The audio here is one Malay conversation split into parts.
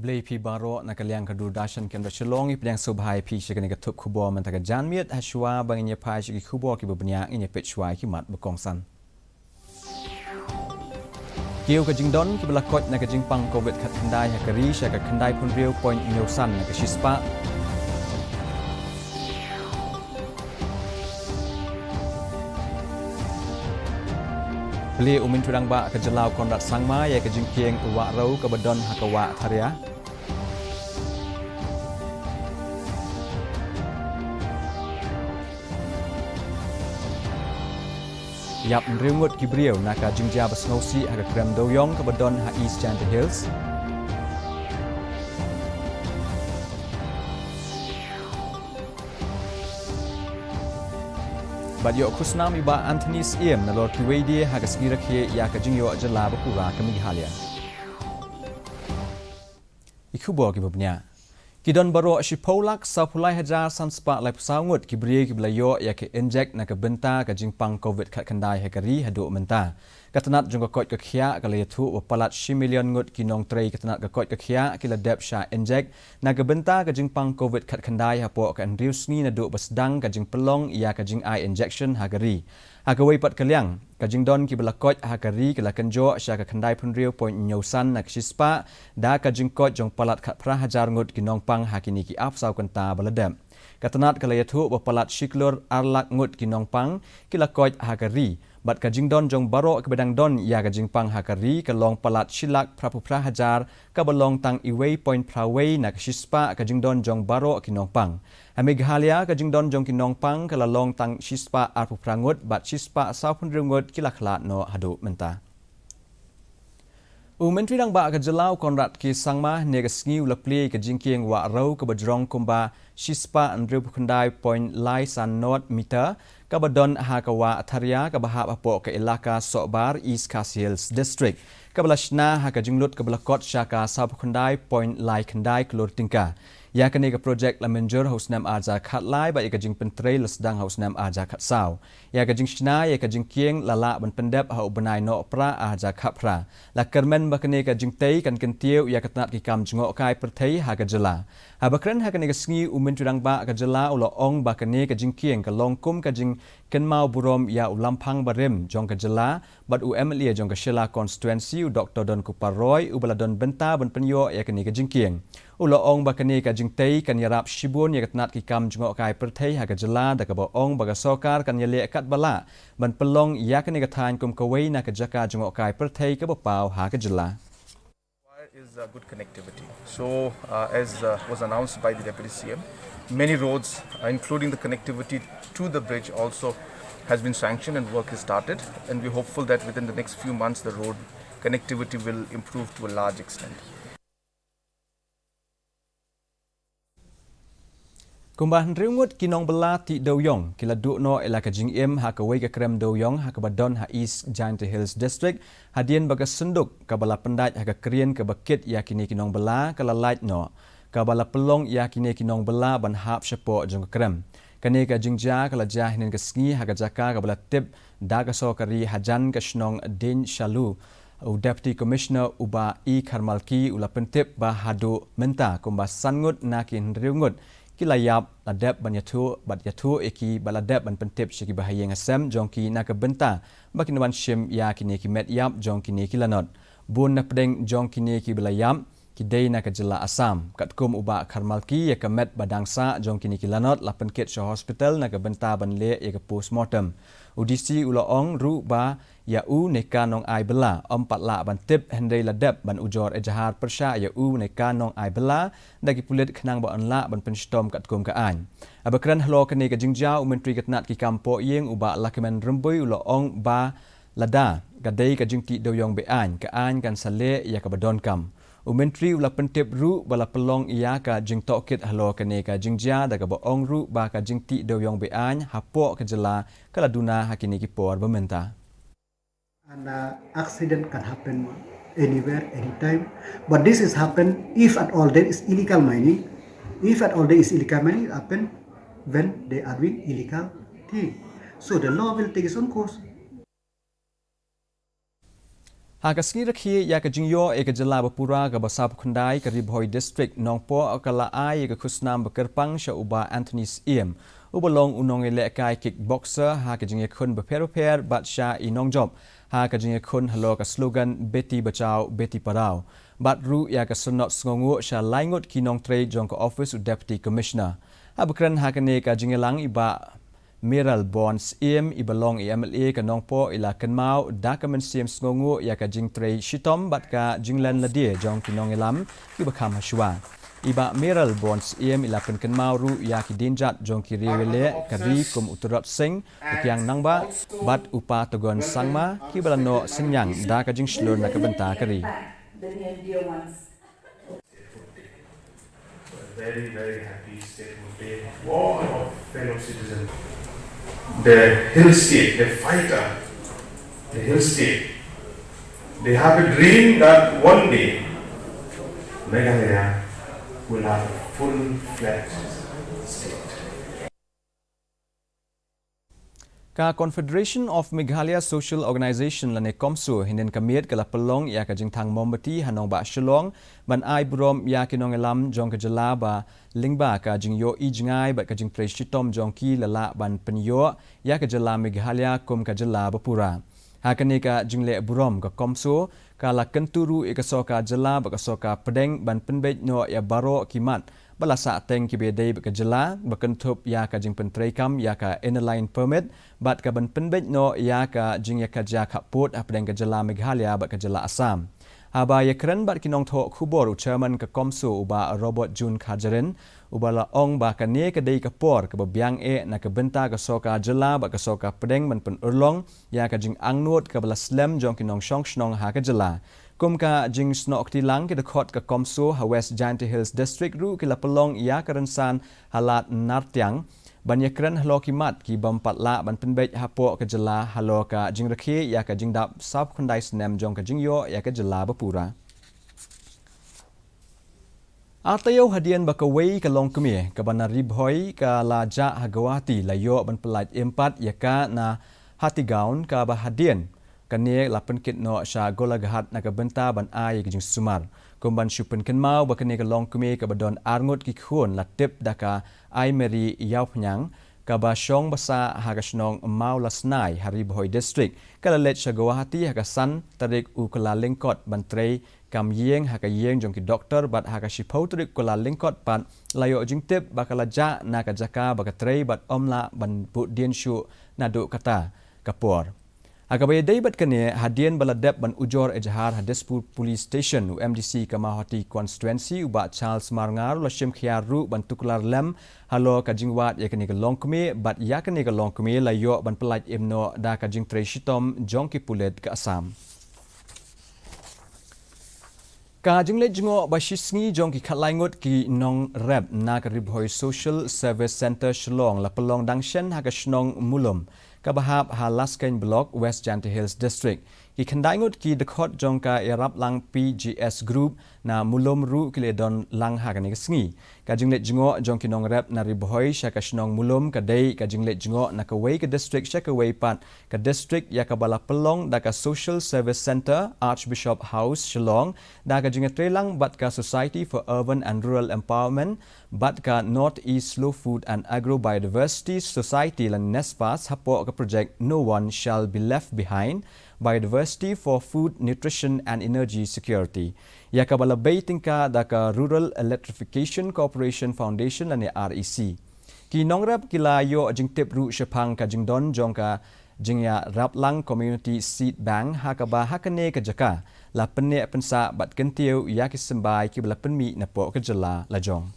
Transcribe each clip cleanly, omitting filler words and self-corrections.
Ublay pi baro na kaliang kadudashan kem Shillong iplyang subhai pi shigani gatup kubo man taga janmiet hashwa banginya pai shigi kubo ki bubnya inya petchwai ki mat bukongsan. Kiu ka jingdon ki belakot na ka jingpang COVID khat khandai hakari sha ka khandai pun riu point nyosan na ka shispa. Beli umin tudang ba ke jelau konrat sangma ya ke jingkieng uwak rau ke bedon hakawa tharia. Yap nringut kibriu naka jingja basngausi haka krem doyong ke bedon ha East Chanty Hills. But yo kusnam iba Anthony Siem na lor kiwedi haga sgira khie ya ka jingyo ajala bakura kami halia. Ikubo ki bubnya. Kidon baro shipolak sa pulai hajar sanspa lai pusangut kibrie ki blayo ya ke inject na ka benta ka jingpang COVID khat kandai hekari hadu menta. Katanat jong kot ka khia ka le thu palat 10 million ngut kinong trei katanat ka kot ka khia ki la dep sha inject na ka benta ka jingpang COVID khat kandai hapo ka andrius ni na du basdang ka jing pelong ya ka jing eye injection hagari. Agawai pat kaliang ka jingdon ki belakot hagari ki la kanjo sha ka kandai punriu point nyosan na kispa da ka jingkot jong palat khat pra hajar ngut kinong pang hakini ki ap sau kanta baladam. Katanat ka layathu palat shiklur arlak ngut kinong pang ki la kot hagari. Bat ka jingdon jong baro ke bedang don ya ka jingpang hakari ka long palat shilak prapupra hajar ka balong tang iway point praway na kispa ka jingdon jong baro kinong pang. Amig halia ka jingdon jong kinong pang ka long tang shispa arpuprangut bat shispa saupun rungut kilaklat no hadu menta. Menteri dang ba ka jelau konrat ki sangma ne ka sngiu lapli ka jingkieng wa rau ka bajrong kumba shispa andru khandai point lai san not meter ka badon ha ka wa tharia ka bahap apo ka ilaka Sobar East Khasi Hills District ka balashna ha ka jinglut ka balakot shaka sab khandai point lai khandai klor tingka ya ka ne ka project la manager house nam aja khat lai ba ka jing pentrei lasdang house nam aja khat sau ya ka jing shna ya ka jing kieng lala ban pendep ha ubanai no pra aja khapra la kermen ba ka ne ka jing tei kan kentiu ya ka tat ki kam jngo kai perthei ha ka jela ha bakran ha ka ne ka sngi umin tudang ba ka jela ulo ong ba ka ne ka jing kieng ka long kum ka jing ken mau burom ya ulampang barim jong ka jela bat u MLA jong ka Shilla constituency u Dr Don Kuparoy u baladon benta ban penyo ya ka ne ka jing kieng ulo ong ba ka ne ka jing tei kan yarap shibun ya ka tat ki kam jngo kai perthei ha ka jela da ka ba ong ba ka sokar kan yale kat bala ban pelong ya ka ne ka than kum ka wei na ka jaka jngo kai perthei ka ba pau ha ka jela is good connectivity. So, as was announced by the Deputy CM, many roads, including the connectivity to the bridge, also has been sanctioned and work is started. And we're hopeful that within the next few months, the road connectivity will improve to a large extent. Kumbahan ringut kinong bela ti doyong kila dukno ela ka jingim ha ka wei ka krem doyong ha ka badon ha East Chanty Hills District hadien baga senduk ka bala pendaj ha ka krian ka bakit ya kini kinong bela kala light no ka bala pelong ya kini kinong bela ban hap syapo jong ka krem kane ka jingja kala jah nen ka sngi ha ka jaka ka bala tip da ka so kari hajan ka shnong din shalu u Deputy Commissioner uba I Karmalki ula pentip ba hadu menta kumba sangut nakin ringut kilayap ladap banyatu bat yatu eki baladap ban pentip shiki bahaya ngasem jongki naka benta bakin wan shim ya kini ki met yap jongki ni kilanot bun na pedeng jongki ni ki belayam ki dei naka jela asam katkum uba Karmalki ya ka met badangsa jongki ni kilanot la penkit sho hospital naka benta ban le ya ka postmortem UDC uloong ru ba ya u neka nong ai bela ompat la ban tip hendai ladap ban ujor ejahar persya ya u neka nong ai bela dagi pulit khnang ba onla ban penstom kat kum ka an abakran hlo kani ka jingja u menteri katnat ki kampo yeng uba lakemen rumbui uloong ba lada gadai ka jingti doyong be an kan sale ya ka badon kam Menteri ula pentip ru bala pelong ia ka jing tokit halo kene ka jingja daga ba ong ru ba ka jingti doyong be an hapo ka jela kala duna hakini ki por bementa. An accident can happen anywhere, anytime. But this is happen if at all there is illegal mining. If at all there is illegal mining, it happen when they are doing illegal thing. So the law will take its own course. Hakasngi rakhi ya ka jingyo e ka jala bapura ka basap khundai ka ribhoi district nongpo akala ai ka khusnam bakerpang sha uba Anthony's em ubalong unong ele kai kickboxer ha ka jingye khun baper batsha inong job ha ka jingye khun halo ka slogan beti bachao beti padao bat ru ya ka sunot sngongu sha laingot kinong trade jong ka office u deputy commissioner abakran ha ka ne ka jingye lang iba Miral Bonds em ibalong MLA ka nongpo ila kanmau dakamen siem sngongu ya ka jing trei shitom bat ka jinglan ladie jong kinong ilam ki bakham hashwa iba Miral Bonds em ila pen kanmau ru ya ki dinjat jong ki riwele ka ri kum uturot sing ukyang nangba bat upa togon sangma ki balano senyang da ka jing shlur na ka benta kari very happy statement day. War of fellow citizens. The hill state, the fighter, the hill state, they have a dream that one day Meghalaya will have a full-fledged state. Ka Confederation of Meghalaya Social Organisation lane komsu hinin kamiet kala pelong ya ka jingthang mombati hanong ba Shillong ban ai brom ya kinong elam jong ka jala ba lingba ka jingyo i jingai ba ka jing preshitom jong ki lala ban penyo ya ka jala Meghalaya kum ka jala bapura hakane ka jingle brom ka komsu kala kenturu e ka soka jala ba ka soka pedeng ban penbej no ya baro kimat balasa teng ki bedai ka jala bakentup ya ka jing pentrekam ya ka inline permit bat ka ban penbej no ya ka jing ya ka ja khaput apdeng ka jala Meghalaya ba ka jala Assam aba ya kren bat kinong tho khubor chairman ka komsu uba Robert Jun Khajarin uba la ong ba ka ne ka dei ka por ka babyang e na ka benta ka soka jala ba ka soka pedeng man pen urlong ya ka jing angnot ka bala slam jong kinong shong shnong ha ka jala kum ka jing snok tilang ke dekot ka komso ha West Giant Hills District ru ke la pelong ya karensan halat nartyang banyakran halo kimat ki bampat la ban penbej hapo ke jela halo ka jing rakhi ya ka jing dap sap khundai snem jong ka jing yo ya ka jela bapura Atayo hadian bakawai ka long kemie ka bana ribhoi ka la ja hagawati la yo ban pelaj empat ya ka na hatigaun ka ba hadian kane lapen kit no sha gola gahat na ka benta ban ai ki jing sumar kumban shupen ken mau ba kane ka long kume ka badon arngot ki khun la tip daka ai meri yaw phnyang ka ba shong basa ha ka snong mau la snai hari boy district kala let sha guwahati ha ka san tarik u kala lingkot ban trei kam yeng ha ka yeng jong ki doctor bat ha ka shipau tarik kala lingkot pan layo jing tip ba kala ja na ka jaka ba ka trei bat omla ban bu dien shu na du kata kapor Agabay daybat kane hadian baladep ban ujor ejahar Hadispur Police Station UMDC Kamahati Constituency uba Charles Marngar la shim khiaru ban tuklar lem halo kajingwat yakani ka longkme bat yakani ka longkme la yo ban pelaj emno da kajing treshitom jongki pulet ka Assam Kajingle jingo bashisngi jongki khatlaingot ki nong rep na ka ribhoi Social Service Center Shillong la pelong dangshen ha ka shnong mulum kabahap halaskan block West Giant Hills District ki khandaingot ki dekhot jongka erap lang PGS group na mulum ru kiledon lang hakani sngi ka jinglet jingo jongki nong rep na ribhoi shaka shnong mulum ka dei ka jinglet jingo na ka wei ka district shaka wei pat ka district ya ka bala pelong da ka Social Service Center Archbishop House Shillong da ka jinget trelang bat ka Society for Urban and Rural Empowerment bat ka North East Slow Food and Agro Biodiversity Society lan Nespas hapo ka project No One Shall Be Left Behind Biodiversity for Food, Nutrition and Energy Security. Ya ka bala bay tingka da ka Rural Electrification Corporation Foundation lan REC. Ki nongrap kila yo jing tip ru shapang ka jingdon jong ka jingya Raplang Community Seed Bank ha ka ba ha ka ne ka jaka la penne pensa bat kentiu ya ki sembai ki bala penmi na po ka jala la jong.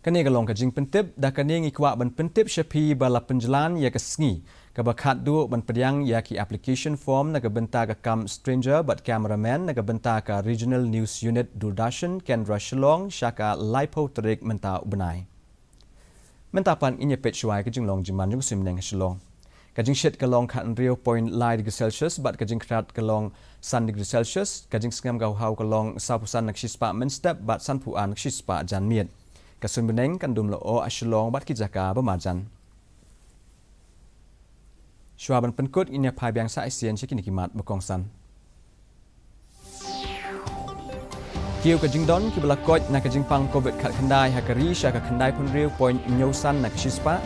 Kani galong ka jing pentip da kani ngikwa ban pentip shapi bala penjalan ya ka sngi ka bakhat du ban pedyang ya ki application form na ka benta ka kam stranger but cameraman na ka benta ka regional news unit Durdashan Kendra Shillong shaka laipo tarik menta ubnai menta pan inya pet shwai ka jing long jiman jung sim neng Shillong ka jing shet ka long khan rio point lai degree Celsius but ka jing krat ka long sun degree Celsius ka jing skam ka hau ka long sapusan nakshispa men step but san pu an nakshispa jan miet kasun beneng kan dum lo o Shillong bat ki jaka bamajan Shuaban penkut inya pai biang sa isien cikini kimat bekongsan. Kiu ke jingdon ki belakot na ke jingpang COVID kat kendai hakari sya ke kendai pun riu point nyausan na ke shispa.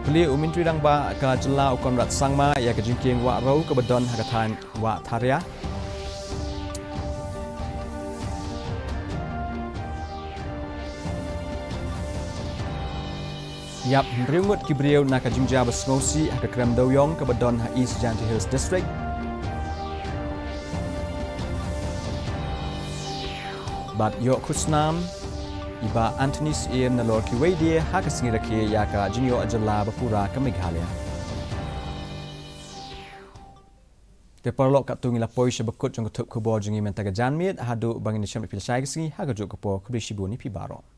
Peli umintri dang ba ka jela ukon rat sangma ya ke jingking wa rau ke bedon hakatan wa tharia. Yap riungut kibriu na ka jingja besngosi ha krem doyong ke bedon ha East Janty Hills District. Bat yok kusnam iba Antonis Ian na lor ki wedie ha ka singira ki ya ka jingyo ajala bapura ke Meghalaya. Ke perlok kat tungi lapoi sebekut jong ketup kubor jengi mentaga janmit hadu bangin syam pil syai kesingi ha ka juk kepo kubri shibu ni pibaro.